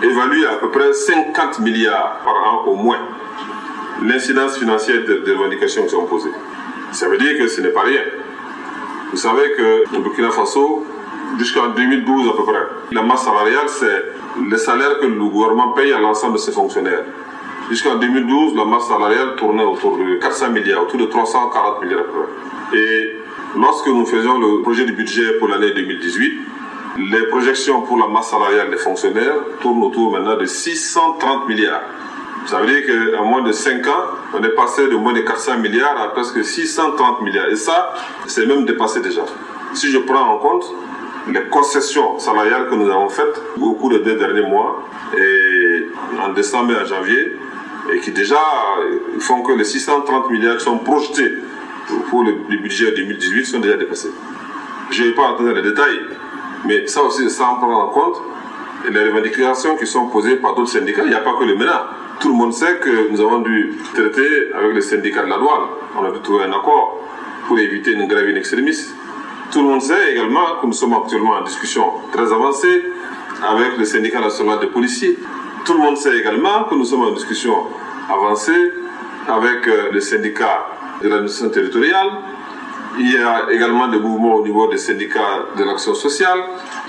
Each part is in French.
évalue à peu près 50 milliards par an au moins l'incidence financière des revendications qui sont posées. Ça veut dire que ce n'est pas rien. Vous savez qu'au Burkina Faso, jusqu'en 2012 à peu près, la masse salariale, c'est le salaire que le gouvernement paye à l'ensemble de ses fonctionnaires. Jusqu'en 2012, la masse salariale tournait autour de 400 milliards, autour de 340 milliards à peu près. Et lorsque nous faisions le projet de budget pour l'année 2018, les projections pour la masse salariale des fonctionnaires tournent autour maintenant de 630 milliards. Ça veut dire qu'en moins de 5 ans, on est passé de moins de 400 milliards à presque 630 milliards. Et ça, c'est même dépassé déjà. Si je prends en compte les concessions salariales que nous avons faites au cours des 2 derniers mois, et en décembre et en janvier, et qui déjà font que les 630 milliards qui sont projetés pour le budget 2018 sont déjà dépassés. Je ne vais pas entrer dans les détails, mais ça aussi, ça en prend en compte les revendications qui sont posées par d'autres syndicats. Il n'y a pas que le MENA. Tout le monde sait que nous avons dû traiter avec les syndicats de la douane. On a dû trouver un accord pour éviter une grève in extremis. Tout le monde sait également que nous sommes actuellement en discussion très avancée avec le syndicat national des policiers. Tout le monde sait également que nous sommes en discussion avancée avec le syndicat de l'administration territoriale. Il y a également des mouvements au niveau des syndicats de l'action sociale.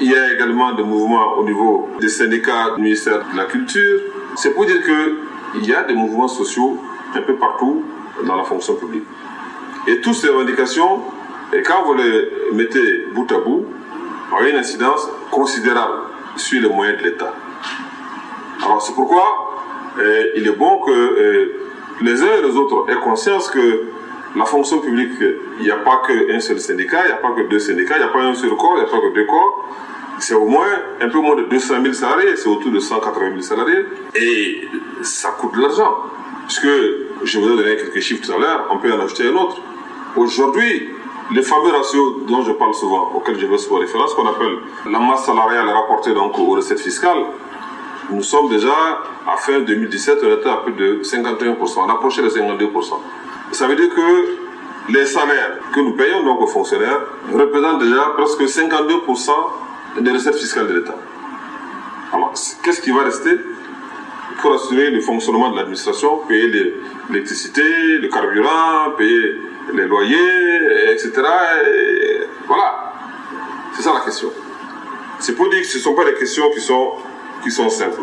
Il y a également des mouvements au niveau des syndicats du ministère de la Culture. C'est pour dire qu'il y a des mouvements sociaux un peu partout dans la fonction publique. Et toutes ces revendications, et quand vous les mettez bout à bout, ont une incidence considérable sur les moyens de l'État. Alors c'est pourquoi il est bon que les uns et les autres aient conscience que la fonction publique, il n'y a pas qu'un seul syndicat, il n'y a pas que 2 syndicats, il n'y a pas un seul corps, il n'y a pas que 2 corps. C'est au moins un peu moins de 200 000 salariés, c'est autour de 180 000 salariés. Et ça coûte de l'argent. Puisque, je vous ai donné quelques chiffres tout à l'heure, on peut en ajouter un autre. Aujourd'hui, les fameux ratios dont je parle souvent, auxquels je veux souvent référence, qu'on appelle la masse salariale rapportée donc aux recettes fiscales, nous sommes déjà, à fin 2017, on était à plus de 51%, on approchait les 52%. Ça veut dire que les salaires que nous payons donc aux fonctionnaires représentent déjà presque 52% des recettes fiscales de l'État. Alors, qu'est-ce qui va rester pour assurer le fonctionnement de l'administration, payer l'électricité, le carburant, payer les loyers, etc. Et voilà. C'est ça la question. C'est pour dire que ce ne sont pas des questions qui sont simples.